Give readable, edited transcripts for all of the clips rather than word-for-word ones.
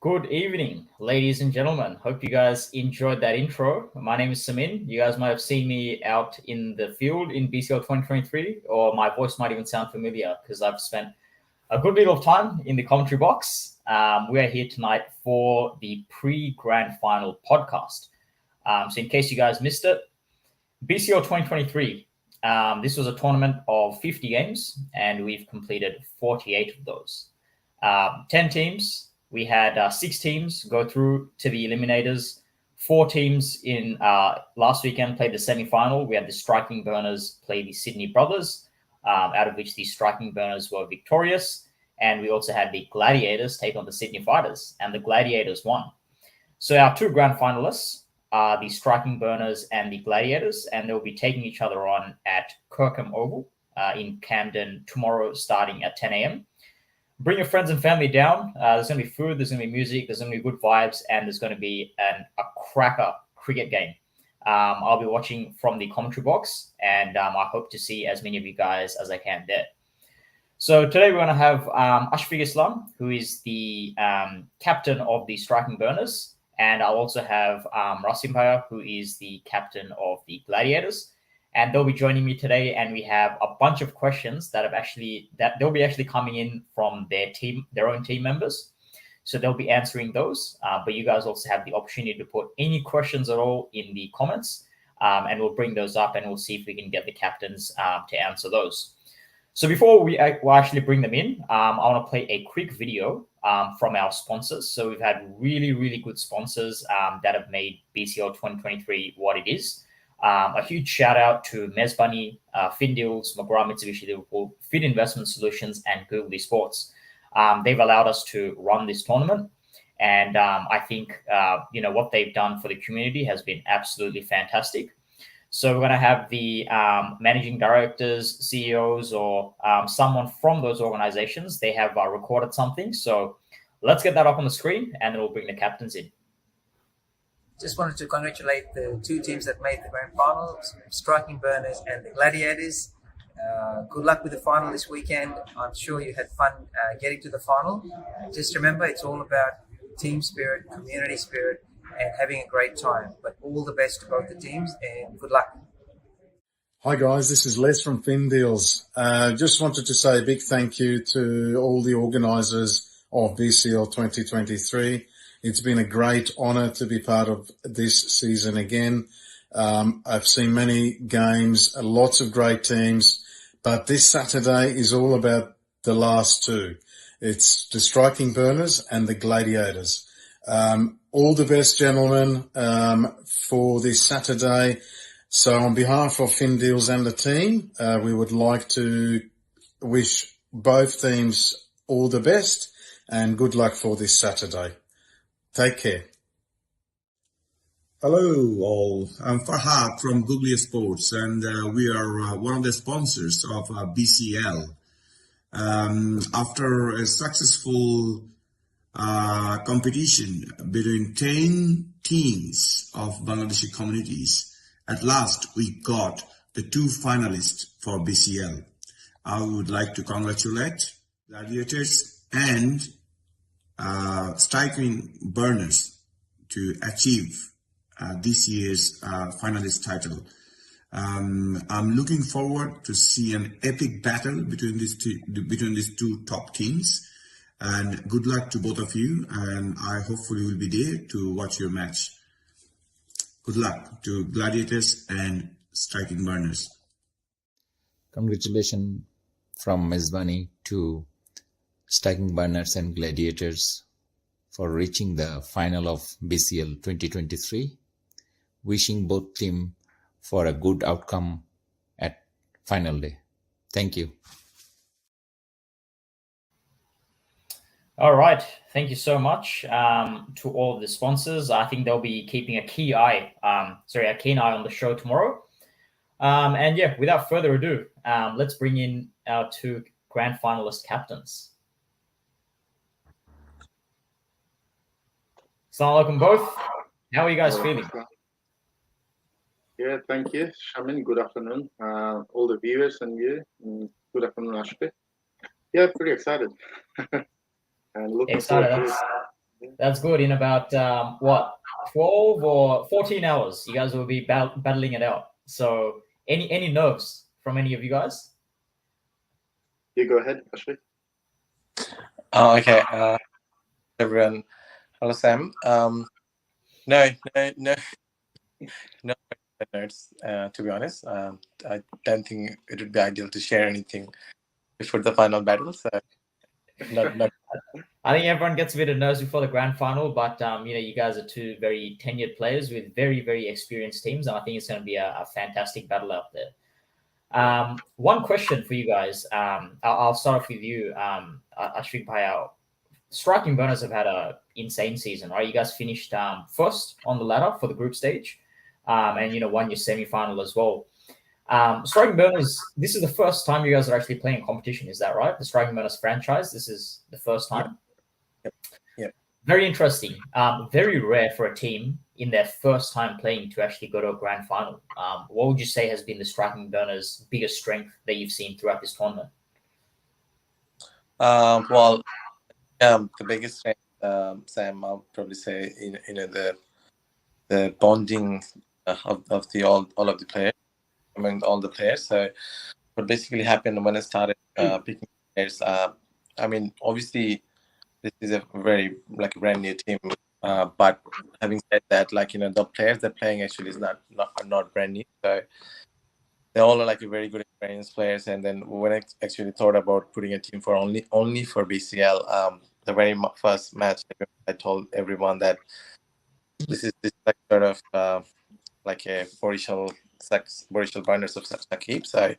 Good evening, ladies and gentlemen. Hope you guys enjoyed that intro. My name is Samin. You guys might have seen me out in the field in BCL 2023, or my voice might even sound familiar because I've spent a good deal of time in the commentary box. We are here tonight for the pre-grand final podcast. So in case you guys missed it, BCL 2023, this was a tournament of 50 games, and we've completed 48 of those. 10 teams. We had 6 teams go through to the eliminators. 4 teams in last weekend played the semi-final. We had the Striking Burners play the Sydney Brothers, out of which the Striking Burners were victorious. And we also had the Gladiators take on the Sydney Fighters, and the Gladiators won. So our 2 grand finalists are the Striking Burners and the Gladiators, and they'll be taking each other on at Kirkham Oval in Camden tomorrow starting at 10 a.m. Bring your friends and family down. There's going to be food, there's going to be music, there's going to be good vibes, and there's going to be a cracker cricket game. I'll be watching from the commentary box, and I hope to see as many of you guys as I can there. So today we're going to have Ashfiq Islam, who is the captain of the Striking Burners, and I'll also have Rasim Bhaiya, who is the captain of the Gladiators. And they'll be joining me today, and we have a bunch of questions that they'll be actually coming in from their own team members. So they'll be answering those. But you guys also have the opportunity to put any questions at all in the comments, and we'll bring those up, and we'll see if we can get the captains to answer those. So before we actually bring them in, I want to play a quick video from our sponsors. So we've had really, really good sponsors that have made BCL 2023 what it is. A huge shout out to Mezbani, FinDeals, McGrath Mitsubishi Liverpool, Fit Investment Solutions, and Google Esports. They've allowed us to run this tournament, and I think what they've done for the community has been absolutely fantastic. So we're going to have the managing directors, CEOs, or someone from those organizations. They have recorded something. So let's get that up on the screen, and then we'll bring the captains in. Just wanted to congratulate the 2 teams that made the grand final, Striking Burners and the Gladiators. Good luck with the final this weekend. I'm sure you had fun getting to the final. Just remember, it's all about team spirit, community spirit, and having a great time. But all the best to both the teams, and good luck. Hi guys, this is Les from FinDeals. Just wanted to say a big thank you to all the organisers of BCL 2023. It's been a great honour to be part of this season again. I've seen many games, lots of great teams, but this Saturday is all about the last 2. It's the Striking Burners and the Gladiators. All the best, gentlemen, for this Saturday. So on behalf of FinDeals and the team, we would like to wish both teams all the best and good luck for this Saturday. Take care. Hello all, I'm Farhad from Google Esports, and we are one of the sponsors of BCL. After a successful competition between 10 teams of Bangladeshi communities, at last we got the 2 finalists for BCL. I would like to congratulate Gladiators and Striking Burners to achieve this year's finalist title. I'm looking forward to see an epic battle between these 2 top teams, and good luck to both of you, and I hopefully will be there to watch your match. Good luck to Gladiators and Striking Burners. Congratulations from Mezbani to Striking Burners and Gladiators for reaching the final of BCL 2023. Wishing both teams for a good outcome at final day. Thank you. All right. Thank you so much to all of the sponsors. I think they'll be keeping a keen eye on the show tomorrow. And yeah, without further ado, let's bring in our 2 grand finalist captains. Assalamu alaikum both. How are you guys feeling? Yeah, thank you, Shamin. Good afternoon, all the viewers and you. Good afternoon, Ashfiq. Yeah, pretty excited. And looking forward to it. That's good. In about what 12 or 14 hours, you guys will be battling it out. So, any nerves from any of you guys? You go ahead, Ashwin. Oh, okay. Everyone, hello, Sam. No, no nerds. To be honest, I don't think it would be ideal to share anything before the final battle. So, not. I think everyone gets a bit of nerves before the grand final, but you guys are two very tenured players with very, very experienced teams, and I think it's going to be a fantastic battle out there. One question for you guys. I'll start off with you, Ashwin Payal. Striking Burners have had an insane season, right? You guys finished first on the ladder for the group stage, and won your semi-final as well. Striking Burners, this is the first time you guys are actually playing a competition, is that right? The Striking Burners franchise, this is the first time? Yep. Very interesting. Very rare for a team in their first time playing to actually go to a grand final. What would you say has been the Striking Burners' biggest strength that you've seen throughout this tournament? Well, the biggest strength, Sam, I'll probably say, the bonding of the all of the players, among all the players. So what basically happened when I started picking players, I mean, obviously this is a very brand new team, but having said that, the players they're playing actually is not brand new. So they all are very good experienced players. And then when I actually thought about putting a team for only for BCL, the very first match, I told everyone that this is sort of a Borishal Burners of Saqib. So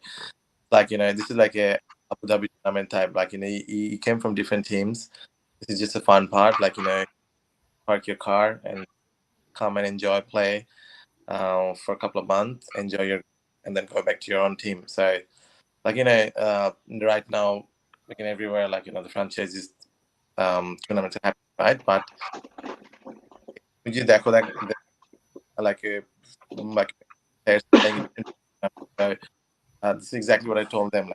this is like a Abu Dhabi tournament type. You came from different teams. This is just a fun part. Park your car and come and enjoy play for a couple of months, and then go back to your own team. So right now, everywhere, the franchises tournaments are happening, right? But would you decode that players playing? So this is exactly what I told them.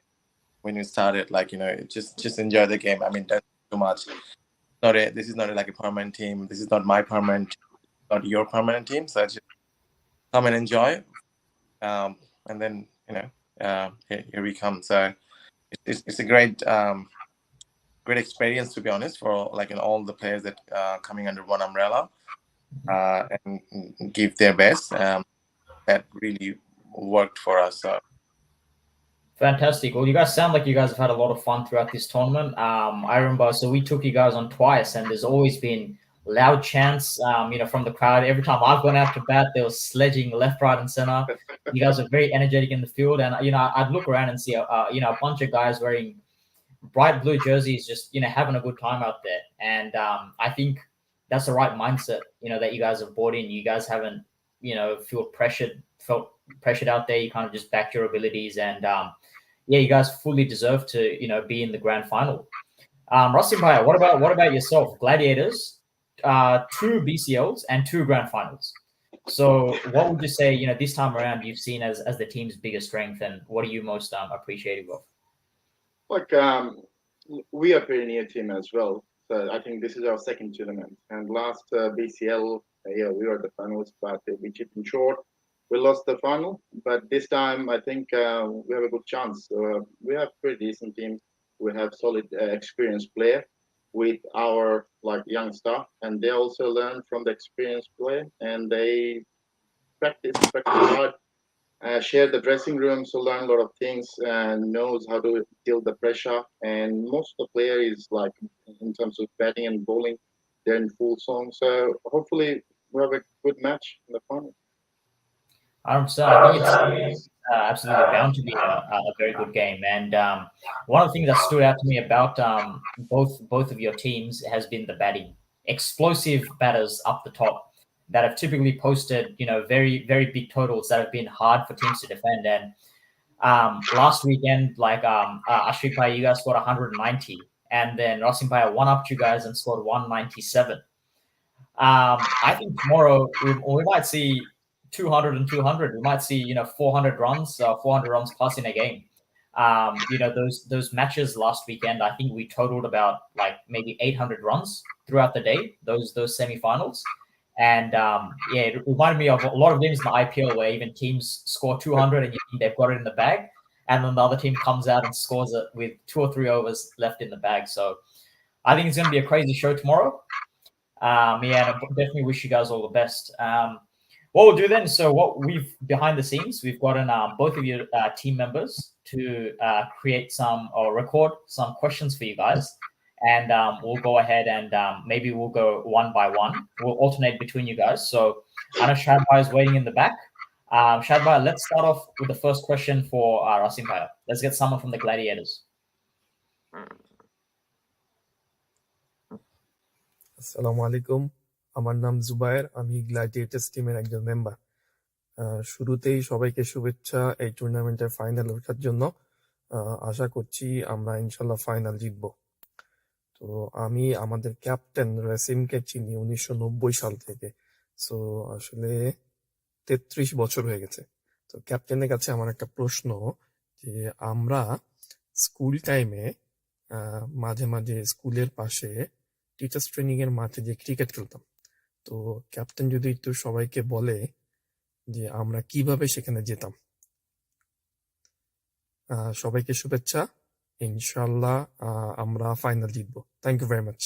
When we started, just enjoy the game. I mean, don't too much. This is not a permanent team. This is not my permanent, not your permanent team. So just come and enjoy, and then here we come. So it's a great experience, to be honest, for all the players that coming under one umbrella and give their best. That really worked for us. Fantastic. Well, you guys sound like you guys have had a lot of fun throughout this tournament. I remember, so we took you guys on twice, and there's always been loud chants, from the crowd. Every time I've gone out to bat, there was sledging left, right, and center. You guys are very energetic in the field, and I'd look around and see a bunch of guys wearing bright blue jerseys, just having a good time out there. And I think that's the right mindset, that you guys have brought in. You guys haven't, felt pressured out there. You kind of just backed your abilities, and you guys fully deserve to, be in the grand final. Rasim Bhaiya, what about yourself? Gladiators, 2 BCLs and 2 grand finals. So what would you say, this time around you've seen as the team's biggest strength, and what are you most appreciative of? We are a pretty new team as well. So I think this is our second tournament. And last BCL, we were the finalists, but we chipped in short. We lost the final, but this time I think we have a good chance. We have pretty decent team. We have solid, experienced player with our young staff, and they also learn from the experienced player, and they practice hard. Share the dressing room, so learn a lot of things and knows how to deal the pressure. And most of the player is in terms of batting and bowling, they're in full song. So hopefully we have a good match in the final. I think it's absolutely bound to be a very good game. And one of the things that stood out to me about both of your teams has been the batting. Explosive batters up the top that have typically posted, very, very big totals that have been hard for teams to defend. And last weekend, Ashwin Bhaiya, you guys scored 190, and then Rasim Bhaiya one up you guys and scored 197. I think tomorrow we might see 200 and 200. We might see 400 runs plus in a game. those matches last weekend, I think we totaled about like maybe 800 runs throughout the day, those semifinals. And it reminded me of a lot of games in the IPL where even teams score 200 and you think they've got it in the bag, and then the other team comes out and scores it with 2 or 3 overs left in the bag. So I think it's going to be a crazy show tomorrow. And I definitely wish you guys all the best. What we'll do then, so what we've behind the scenes, we've gotten both of your team members to create some or record some questions for you guys. And we'll go ahead and maybe we'll go one by one. We'll alternate between you guys. So I know Shadbhai is waiting in the back. Shadbhai, let's start off with the first question for Rasim Bhai. Let's get someone from the Gladiators. আসসালামু আলাইকুম, আমার নাম জুবায়ের, আমি গ্ল্যাডিয়েটার্স টিমের একজন member. শুরুতেই সবাইকে শুভেচ্ছা এই টুর্নামেন্টের ফাইনাল ওঠার জন্য। আশা করছি আমরা ইনশাল্লাহ ফাইনাল জিতব। তো আমি আমাদের ক্যাপ্টেন রাসিমকে চিনি 1990 সাল থেকে, সো আসলে 33 বছর হয়ে গেছে। তো ক্যাপ্টেনের কাছে আমার একটা প্রশ্ন, যে আমরা স্কুল টাইমে মাঝে মাঝে স্কুলের পাশে টিচার্স ট্রেনিং এর মাঠে যে ক্রিকেট খেলতাম, তো ক্যাপ্টেন যদি একটু সবাইকে বলে যে আমরা কিভাবে সেখানে যেতাম। সবাইকে শুভেচ্ছা, ইনশাল্লাহ আমরা ফাইনাল জিতবো। Thank you very much.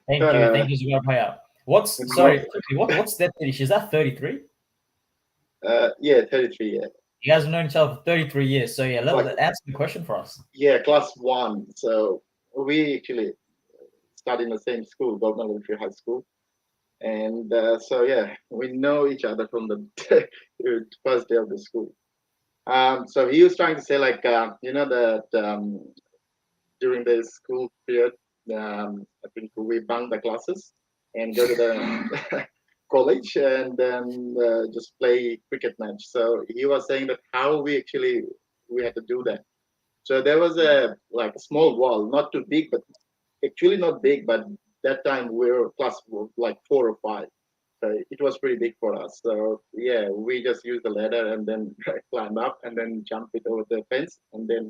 Thank you, Zubair Bhaiya. What's that finish? Is that 33? Yeah, 33. Yeah. You guys have known each other for 33 years, so yeah, let's answer the question for us. Yeah, class 1. So we actually studied in the same school, Government Military High School, and so yeah, we know each other from the first day of the school. So he was trying to say like that during the school period, I think we bunk the classes and go to the college and then just play cricket match. So he was saying that how we had to do that. So there was a small wall, not too big, but actually not big, but that time we were class like 4 or 5. So it was pretty big for us. So yeah, we just used the ladder and then climb up and then jump it over the fence and then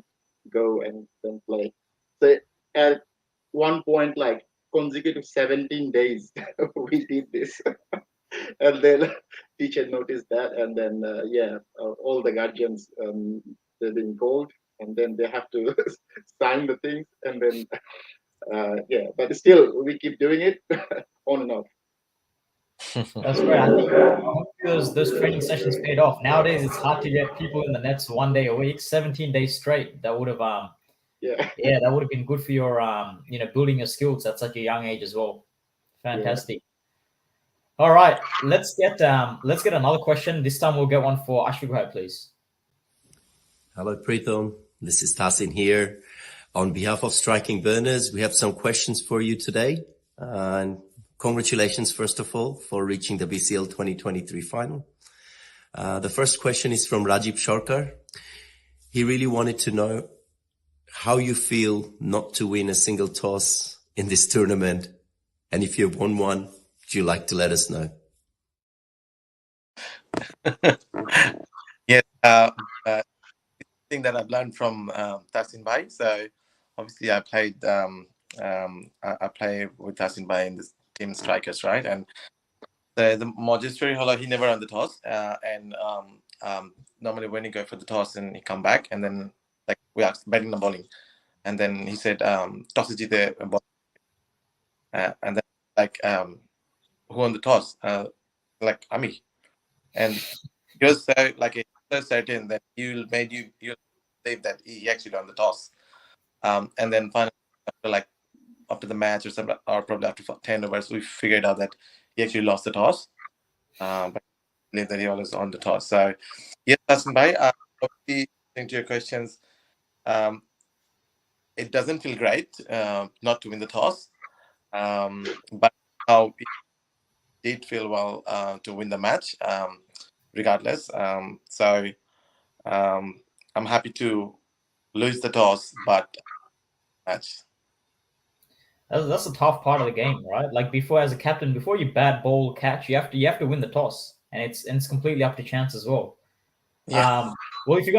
go and then play. So at one point, like consecutive 17 days, we did this. And then teacher noticed that, and then all the guardians they've been called, and then they have to sign the things, and then but still we keep doing it on and off. That's great. I think those training sessions paid off. Nowadays it's hard to get people in the nets 1 day a week, 17 days straight. That would have that would have been good for your building your skills at such a young age as well. Fantastic. All right, let's get another question. This time we'll get one for Ashwin Bhai, please. Hello, Pritham. This is Tasin here. On behalf of Striking Burners, we have some questions for you today. And congratulations, first of all, for reaching the BCL 2023 final. The first question is from Rajiv Sharkar. He really wanted to know how you feel not to win a single toss in this tournament. And if you've won one, would you like to let us know? Yes, thing that I've learned from Tasin Bhai. So obviously I play with Tasin Bhai in this team strikers, right? And the Mojestrary Hollow, he never run the toss. And normally when you go for the toss and he come back, and then like we asked batting and bowling, and then he said toss is the ball, and then like who won the toss? Like Ami, and he was like so certain that you'll believe that he actually won the toss. And then finally after the match or probably after 10 overs, we figured out that he actually lost the toss. But I believe that he always won the toss. So yes, Tasin Bhai, to your questions, it doesn't feel great not to win the toss, but now it did feel well to win the match regardless. So I'm happy to lose the toss, but match. That's a tough part of the game, right? Like as a captain, before you bat, bowl, catch, you have to win the toss, and it's completely up to chance as well. Yeah. Well, if you're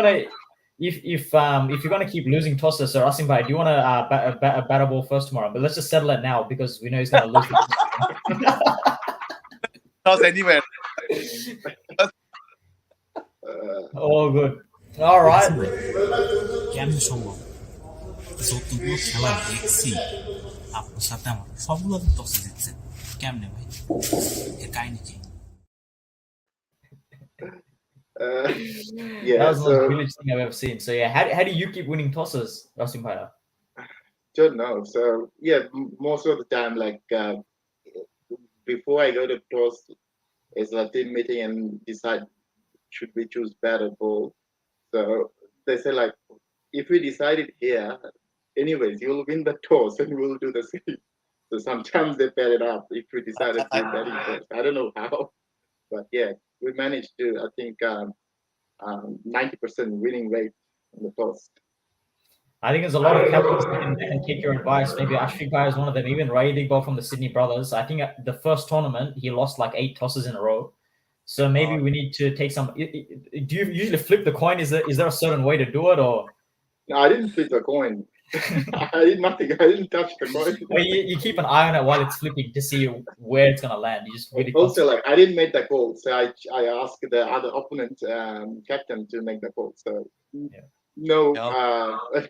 gonna keep losing tosses, so Rasim bhai, do you want to bat a ball first tomorrow? But let's just settle it now because we know he's gonna lose. Toss anywhere. All good. All right. কেমন সম্ভব যতগুলো খেলা দেখছি আপনার সাথে আমার সবগুলো টসে জিতছেন কেমনে ভাই এর কাহিনী কি Yeah, That was the so most village thing I've ever seen. So yeah, how do you keep winning tosses, Rasim bhai? don't know. So yeah, most of the time, like before I go to toss, it's a team meeting and decide should we choose bat or ball. So they say like, if we decide it here, anyways, you'll win the toss and we'll do the same. So sometimes they pair it up if we decided to do batting first. I don't know how, but yeah, we managed to, I think, 90% winning rate in the toss. I think there's a lot of captains that can take your advice. Maybe Ashwin Bhai is one of them. Even Raid Iqbal from the Sydney Brothers. I think at the first tournament he lost like 8 tosses in a row. So maybe we need to take some. Do you usually flip the coin? Is there a certain way to do it, or? No, I didn't flip the coin. I did nothing. I didn't touch the coin. Well, you keep an eye on it while it's flipping to see where it's gonna land. You just really Also, like I didn't make the call, so I asked the other opponent captain to make the call. So no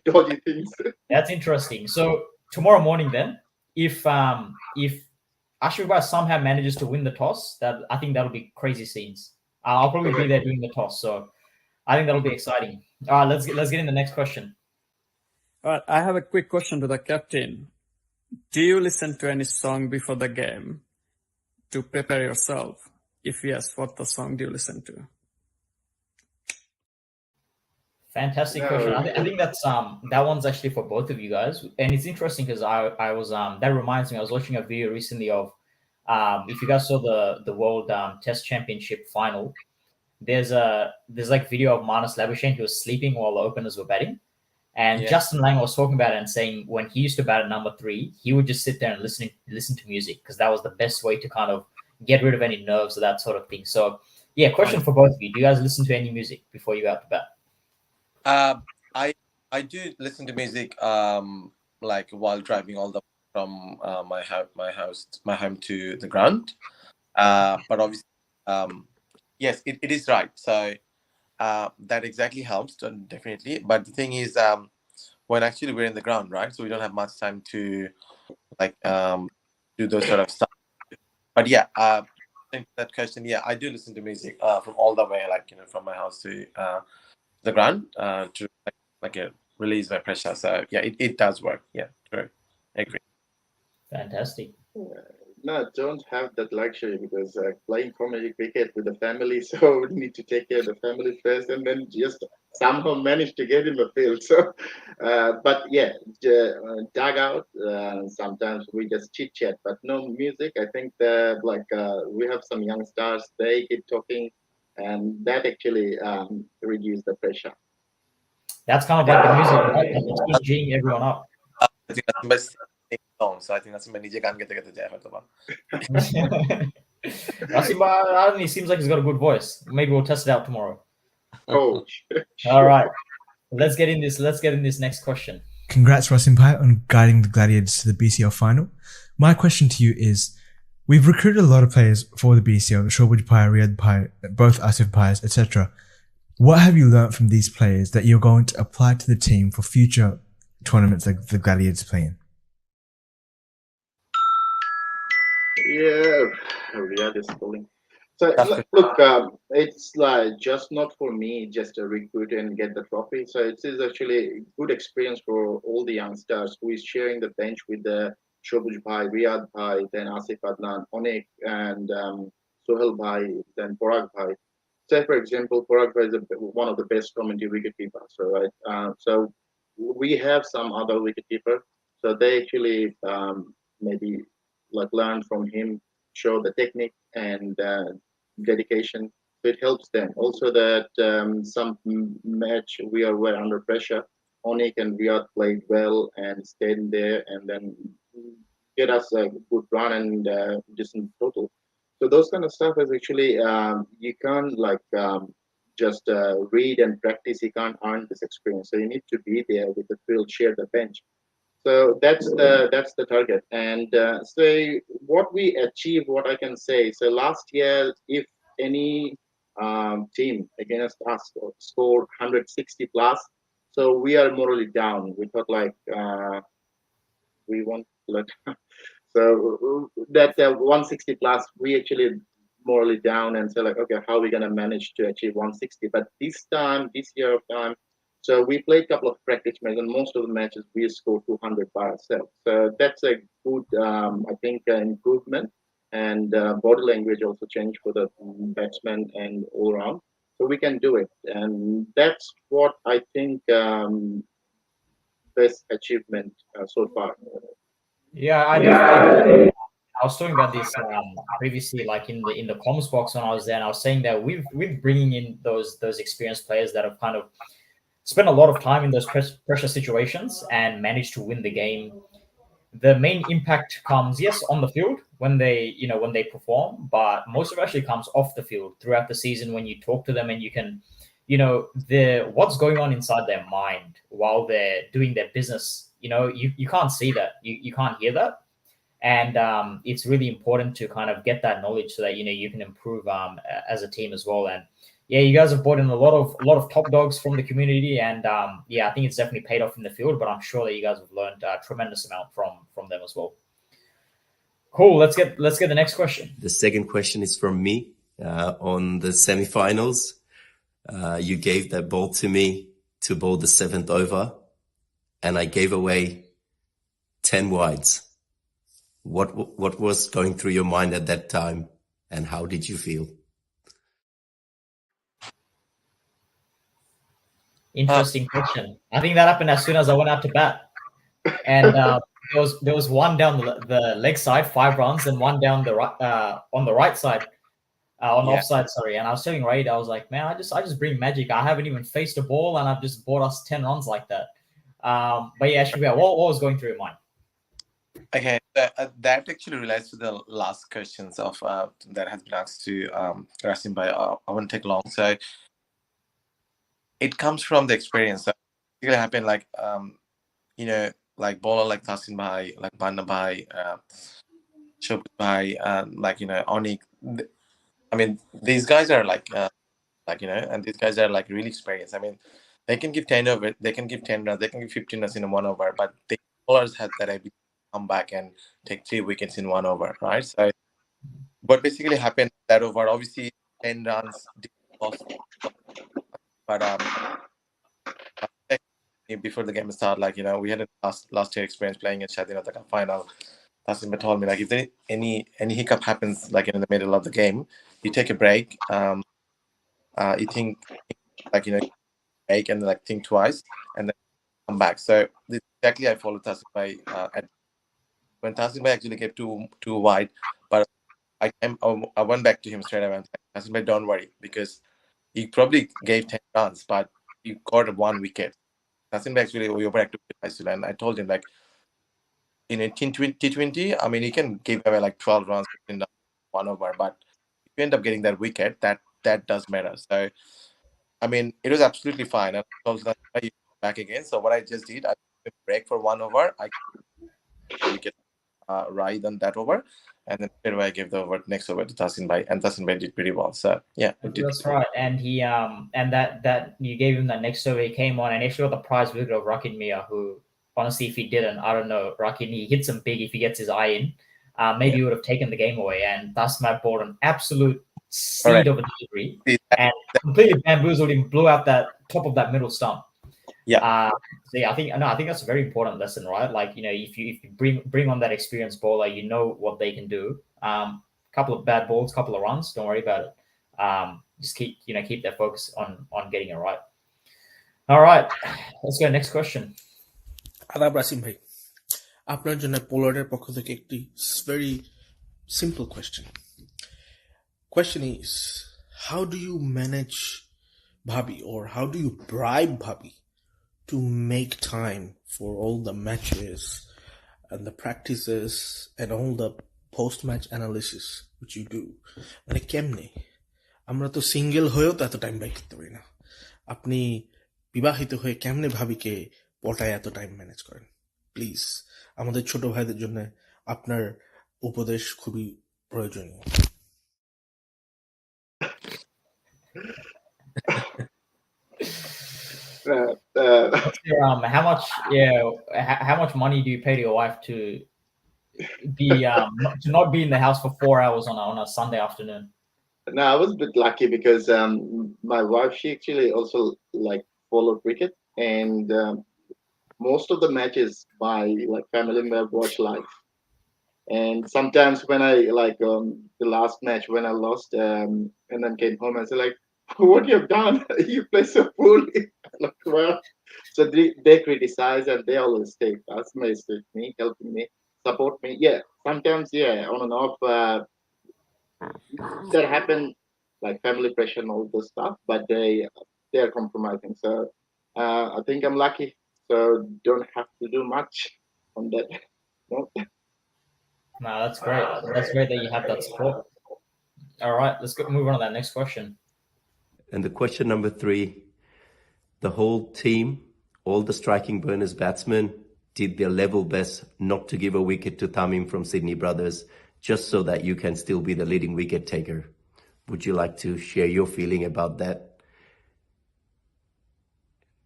dodgy things. That's interesting. So tomorrow morning, then, if Ashwin Bhai somehow manages to win the toss, that I think that'll be crazy scenes. I'll probably be there doing the toss, so I think that'll be exciting. All right, let's get in the next question. All right, I have a quick question to the captain. Do you listen to any song before the game to prepare yourself? If yes, what the song do you listen to? Fantastic question. I think that's that one's actually for both of you guys, and it's interesting because I was that reminds me. I was watching a video recently of if you guys saw the World Test Championship final. There's like video of Marnus Labuschagne who was sleeping while the openers were batting, and Justin Lang was talking about it and saying when he used to bat at number 3, he would just sit there and listen to music because that was the best way to kind of get rid of any nerves or that sort of thing. So yeah, question for both of you: do you guys listen to any music before you go out to bat? I do listen to music like while driving all the from my home to the ground. But obviously, yes, it is right. So that exactly helps, definitely. But the thing is, when actually we're in the ground, right? So we don't have much time to like do those sort of stuff. But yeah, that question, yeah, I do listen to music from all the way, like from my house to the ground to release my pressure. So yeah, it does work. Yeah, true. I agree. Fantastic. No, don't have that luxury because playing comedy cricket with the family, so we need to take care of the family first, and then just somehow manage to get in the field. So, but yeah, dugout. Sometimes we just chit chat, but no music. I think that we have some young stars. They keep talking, and that actually reduce the pressure. That's kind of like the music, right? It's just geeing everyone up. I think that's my song, so I think that's my DJ can get the Rasim, I don't know, he seems like he's got a good voice. Maybe we'll test it out tomorrow. Oh, all right. Let's get in this next question. Congrats, Rasim Bhai, on guiding the Gladiators to the BCL final. My question to you is, we've recruited a lot of players for the BCL, Shobuj Bhai, Riyad Bhai, both Asif Bhais, etc. What have you learned from these players that you're going to apply to the team for future tournaments like the Gladiators play in? Yeah, Riyad is calling. So look, it's like just not for me, just to recruit and get the trophy. So it is actually a good experience for all the youngsters who is sharing the bench with the Shobuj Bhai, Riyad Bhai, then Asif Adnan, Onek, and Sohel Bhai, then Parag Bhai. Say, for example, Parag Bhai is one of the best community wicketkeepers. So, right? So we have some other wicketkeeper. So they actually maybe learn from him, show the technique and dedication. So it helps them. Also that some match we were under pressure. Onik and Riyad played well and stayed in there and then get us a good run and decent total. So those kind of stuff is actually you can't just read and practice, he can't earn this experience. So you need to be there with the field, share the bench. So that's the target. And so what we achieve, what I can say. So last year, if any team against us scored 160 plus, so we are morally down. We thought like we want let. So that 160 plus, we actually morally down and say like, okay, how are we gonna manage to achieve 160? But this year of time, so we played a couple of practice matches, and most of the matches we scored 200 by ourselves. So that's a good, I think, improvement. And body language also changed for the batsmen and all around. So we can do it, and that's what I think best achievement so far. Yeah, I definitely. I was talking about this previously, like in the comms box when I was there, and I was saying that we're bringing in those experienced players that have kind of spent a lot of time in those pressure situations and managed to win the game. The main impact comes, yes, on the field when they perform, but most of it actually comes off the field throughout the season when you talk to them and you can, the what's going on inside their mind while they're doing their business. You can't see that, you can't hear that, and it's really important to kind of get that knowledge so that you can improve as a team as well. And yeah, you guys have brought in a lot of top dogs from the community, and yeah, I think it's definitely paid off in the field. But I'm sure that you guys have learned a tremendous amount from them as well. Cool. Let's get the next question. The second question is from me on the semifinals. You gave that ball to me to bowl the 7th over, and I gave away 10 wides. What was going through your mind at that time, and how did you feel? Interesting question. I think that happened as soon as I went out to bat, and there was one down the leg side, 5 runs, and one down the right on the right side, on the offside. Sorry, and I was telling Raid, I was like, man, I just bring magic. I haven't even faced a ball, and I've just bought us 10 runs like that. But yeah, actually, what was going through your mind? Okay, that actually relates to the last questions of that has been asked to Rasim Bhai. I won't take long. So it comes from the experience. So it happened like like bowler like Tasin Bhai, like Banna Bhai, Shobut Bhai, like Onik. I mean, these guys are like and these guys are like really experienced. I mean, they can give 10 over, they can give 10 runs, they can give 15 runs in a 1 over, but the bowlers had that ability to come back and take 3 wickets in 1 over, right? So what basically happened that over, obviously 10 runs lost, but before the game started, like we had a last year experience playing in Shadinataka final. Tasim told me like if there any hiccup happens like in the middle of the game, you take a break, you think like break and like think twice and then come back. So this exactly I followed Tasim Bhai when Tasim Bhai actually gave too wide, but I went back to him straight away and said, Tasim Bhai, don't worry, because he probably gave 10 runs, but he got 1 wicket. Tasim Bhai actually overactive and I told him like in a T20, I mean he can give away like 12 runs in 1 over, but if you end up getting that wicket, that does matter. So I mean it was absolutely fine. And I was like, back again. So what I just did, I took a break for 1 over. I wicket right on that over, and then straight away I gave the over next over to Tasin Bhai, and Tasin Bhai did pretty well. So yeah, that's right. And he and that you gave him that next over, he came on and actually got the prize wicket of Rakin Mia, who honestly, if he didn't, I don't know, Rakin, he hits him big if he gets his eye in. Maybe he would have taken the game away, and Tasmat bought an absolute seed of a delivery and completely bamboozled him, blew out that top of that middle stump. Yeah. So yeah, I think that's a very important lesson, right? Like if you bring on that experienced bowler, you know what they can do. Couple of bad balls, couple of runs, don't worry about it. Just keep their focus on getting it right. All right, let's go next question. আদাব রাসিম ভাই, আপনার জন্য পোলারের পক্ষ থেকে একটি very simple question. Question is, how do you manage Bhabhi, or how do you bribe Bhabhi to make time for all the matches and the practices and all the post-match analysis which you do? মানে কেমনে আমরা তো single হয়েও তো এত time ব্যয় করতে পারি না। আপনি বিবাহিত হয়ে কেমনে ভাবিকে পটায় এত টাইম ম্যানেজ করেন? প্লিজ, আমাদের ছোট ভাইদের জন্য আপনার উপদেশ খুবই প্রয়োজনীয়। What's your, how much money do you pay to your wife to be to not be in the house for 4 hours on a Sunday afternoon? No, I was a bit lucky because my wife, she actually also like followed cricket, and most of the matches my like family member watch live. And sometimes when I like the last match when I lost and then came home and said like, what you have done? You play so poorly. Like, well, so they criticize and they always take advice with me, helping me, support me. Yeah, sometimes on and off that happen, like family pressure and all this stuff, but they are compromising. So I think I'm lucky. So don't have to do much on that. No. No, that's great. That's great that you have that support. All right, let's move on to that next question. And the question number 3, the whole team, all the Striking Burners batsmen did their level best not to give a wicket to Tamim from Sydney Brothers, just so that you can still be the leading wicket taker. Would you like to share your feeling about that?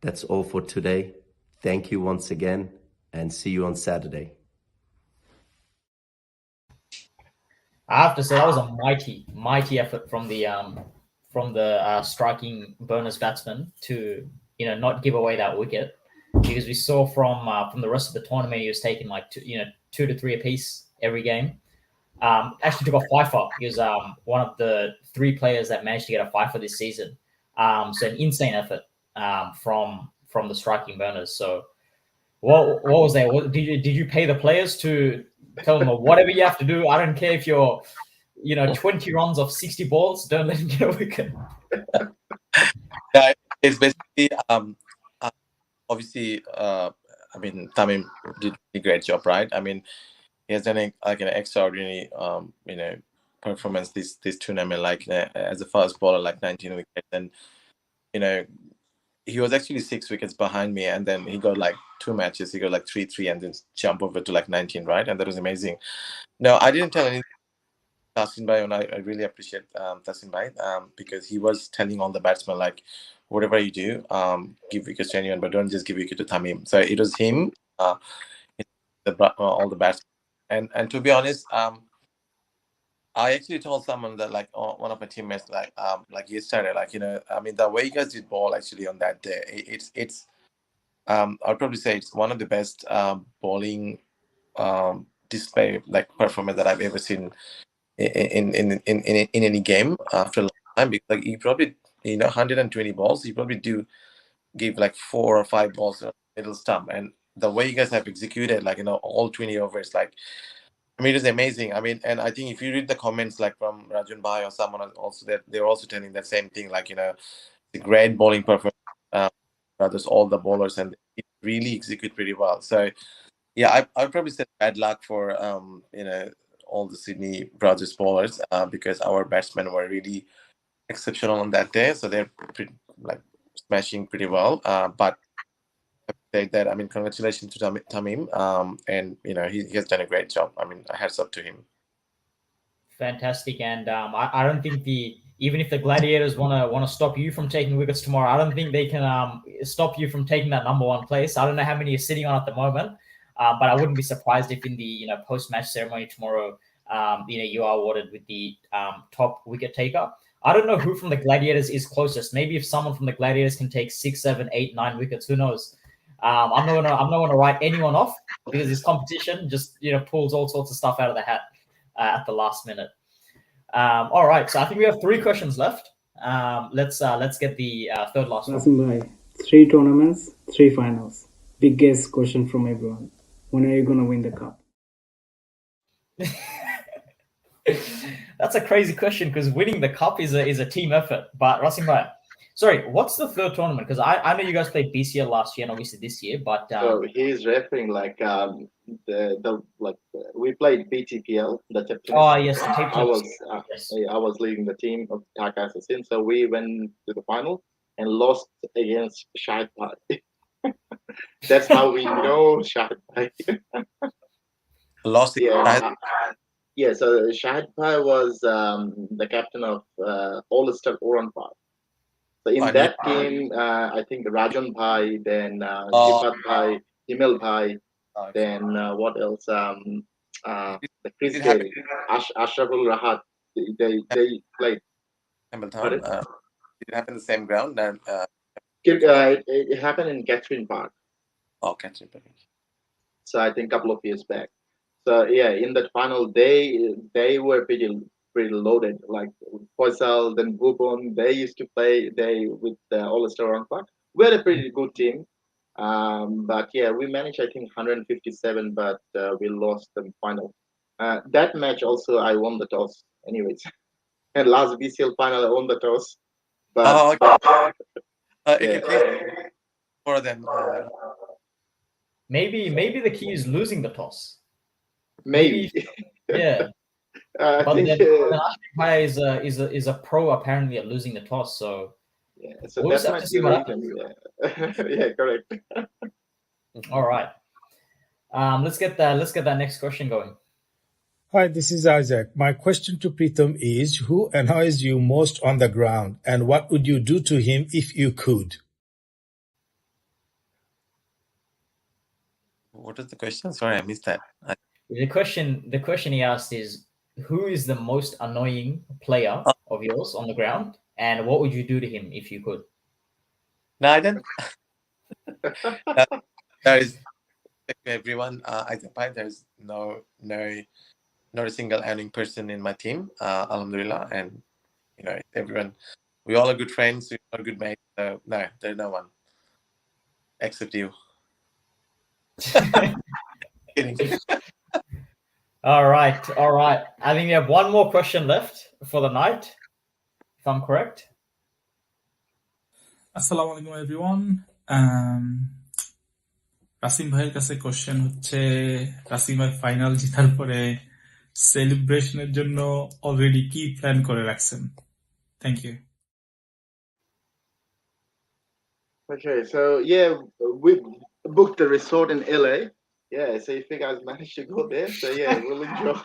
That's all for today. Thank you once again, and see you on Saturday. I have to say that was a mighty effort from the Striking Burners batsman to not give away that wicket, because we saw from the rest of the tournament he was taking like 2 to 3 apiece every game. Actually took a fifer. He was one of the 3 players that managed to get a fifer this season. So an insane effort from the Striking Burners. So what was that? Did you pay the players to tell them whatever you have to do? I don't care if you're 20 runs of 60 balls, don't let him get a wicket. Yeah, it's basically obviously I mean Tamim did a great job, right? I mean he has done an extraordinary performance this tournament, like as a first bowler, like 19 wickets, and he was actually 6 wickets behind me, and then he got like 2 matches, he got like 3-3 and then jump over to like 19, right? And that was amazing. No, I didn't tell anything to Tasin Bhai, and I really appreciate Tasin Bhai because he was telling all the batsmen like, whatever you do, give wickets to anyone, but don't just give wicket to Tamim. So it was him, all the batsmen, and to be honest, I actually told someone that like one of my teammates like yesterday, like I mean the way you guys did ball actually on that day, it's I'd probably say it's one of the best bowling display like performance that I've ever seen in any game after a long time, because like you probably 120 balls, you probably do give like 4 or 5 balls in a middle stump, and the way you guys have executed like all 20 overs, like I mean, it is amazing. I mean, and I think if you read the comments like from Rajan Bhai or someone also, that they're also telling that same thing, like the great bowling performance, brothers, all the bowlers, and it really execute pretty well. So yeah, I would probably say bad luck for all the Sydney Brothers bowlers because our batsmen were really exceptional on that day, so they're like smashing pretty well. But say that, I mean, congratulations to Tamim, and he has done a great job. I mean, hats up to him. Fantastic, and I don't think even if the Gladiators want to stop you from taking wickets tomorrow, I don't think they can stop you from taking that number 1 place. I don't know how many you're sitting on at the moment, but I wouldn't be surprised if in the post-match ceremony tomorrow, you are awarded with the top wicket taker. I don't know who from the Gladiators is closest. Maybe if someone from the Gladiators can take 6, 7, 8, 9 wickets, who knows? I'm not gonna write anyone off because this competition just pulls all sorts of stuff out of the hat at the last minute. All right, so I think we have 3 questions left. Let's get the third last one. Bhai, 3 tournaments, 3 finals. Biggest question from everyone: when are you gonna win the cup? That's a crazy question because winning the cup is a team effort. But Rasim Bhai, Sorry, what's the third tournament? Because I know you guys played BCL last year and obviously this year, but So he's referring like we played BTPL, the tip tennis. oh yes, the tape I was yes. I was leading the team of Taka Assassin, so we went to the final and lost against Shahid Bhai. That's how we know Shahid Bhai. Lost. Yeah, so Shahid Bhai was the captain of All-Star Oran Park. So in that team, I think Rajan Bhai, then Sifat Bhai, Himel Bhai, then what else? The Chris Gale, Ashraful Rahat. They played. Hamilton. Did it happen the same ground? And it happened in Catherine Park. Oh, Catherine Park. So I think a couple of years back. So yeah, in that final, they were pretty loaded. Like Faisal, then Bhupon, they used to play with the All-Star Round Park. We had a pretty good team, but yeah, we managed I think 157, but we lost the final. That match also I won the toss, anyways. And last BCL final I won the toss. But you can play for them. Maybe the key is losing the toss. Maybe. Yeah. But then Ashik Bhai is a pro apparently at losing the toss, so yeah, so we'll that just have might to see be what the happens. reason. Yeah, correct. All right. Let's get that next question going. Hi, this is Isaac. My question to Pritham is, who annoys you most on the ground, and what would you do to him if you could? What is the question? Sorry, I missed that. The question he asked is, who is the most annoying player of yours on the ground, and what would you do to him if you could? No, I don't. There is everyone. There's not a single annoying person in my team. Alhamdulillah, and everyone. We all are good friends. We are good mates. So no, there's no one except you. All right. I think we have one more question left for the night, if I'm correct. Assalamu alaikum everyone. Rashid ভাইয়ের কাছে question হচ্ছে, রাসিম ভাই final জেতার পরে সেলিব্রেশনের জন্য already কি plan করে রাখছেন? Thank you. Okay, so yeah, we booked the resort in LA. Yeah, so if you guys manage to go there, so yeah, we'll enjoy.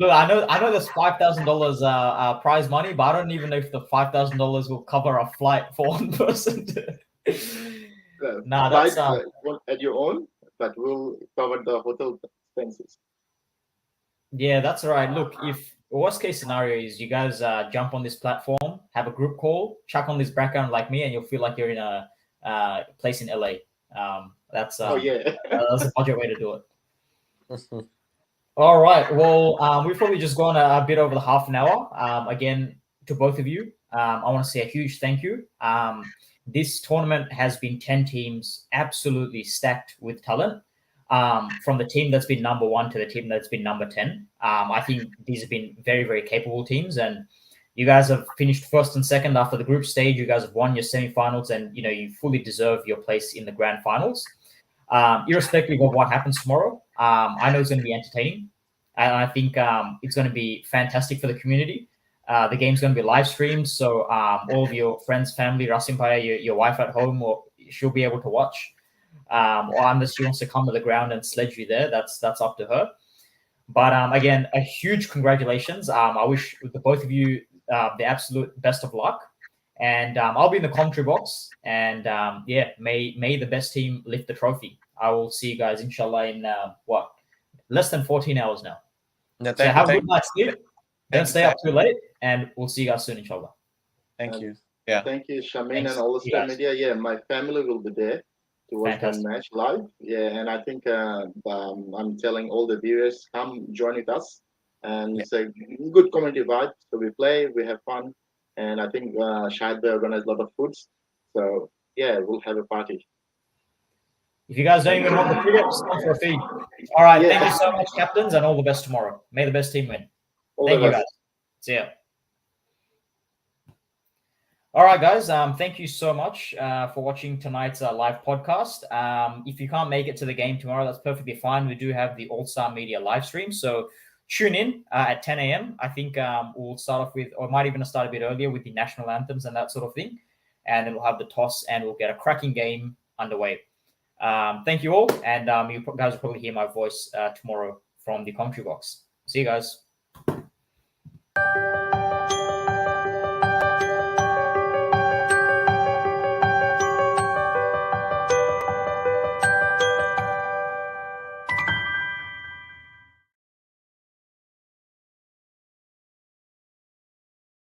Look, I know there's $5,000 prize money, but I don't even know if the $5,000 will cover a flight for one person. Nah, that's at your own, but we'll cover the hotel expenses. Yeah, that's right. Look, if worst case scenario is you guys jump on this platform, have a group call, chuck on this background like me, and you'll feel like you're in a place in LA. That's that's a budget way to do it. All right. Well, we've probably just gone a bit over the half an hour. Again, to both of you, I want to say a huge thank you. This tournament has been 10 teams absolutely stacked with talent. From the team that's been number 1 to the team that's been number 10. I think these have been very, very capable teams, and you guys have finished first and second after the group stage. You guys have won your semi-finals, and you fully deserve your place in the grand finals. Irrespective of what happens tomorrow, I know it's going to be entertaining, and I think it's going to be fantastic for the community. The game's going to be live streamed, so all of your friends, family, Rasim Bhai, your wife at home, or she'll be able to watch. Or unless she wants to come to the ground and sledge you there, that's up to her. But again, a huge congratulations. I wish the both of you the absolute best of luck. And I'll be in the commentary box. And may the best team lift the trophy. I will see you guys, inshallah, in less than 14 hours now. No, so have a good night's sleep. Don't stay up too late, and we'll see you guys soon, inshallah. Thank you. Yeah. Thank you, Shamin and all the media. Yeah, my family will be there to watch the match live. Yeah, and I think I'm telling all the viewers, come join with us. And it's a good community vibe. So we play, we have fun. And I think Shahid will organize a lot of foods. So yeah, we'll have a party. If you guys don't even want the food, just come for a feed. All right, thank you so much, captains, and all the best tomorrow. May the best team win. Thank you, guys. See ya. All right, guys. Thank you so much for watching tonight's live podcast. If you can't make it to the game tomorrow, that's perfectly fine. We do have the All-Star Media live stream, so tune in at 10 a.m. I think we'll start off with, or might even start a bit earlier with the national anthems and that sort of thing, and then we'll have the toss, and we'll get a cracking game underway. Thank you all, and you guys will probably hear my voice tomorrow from the commentary box. See you guys.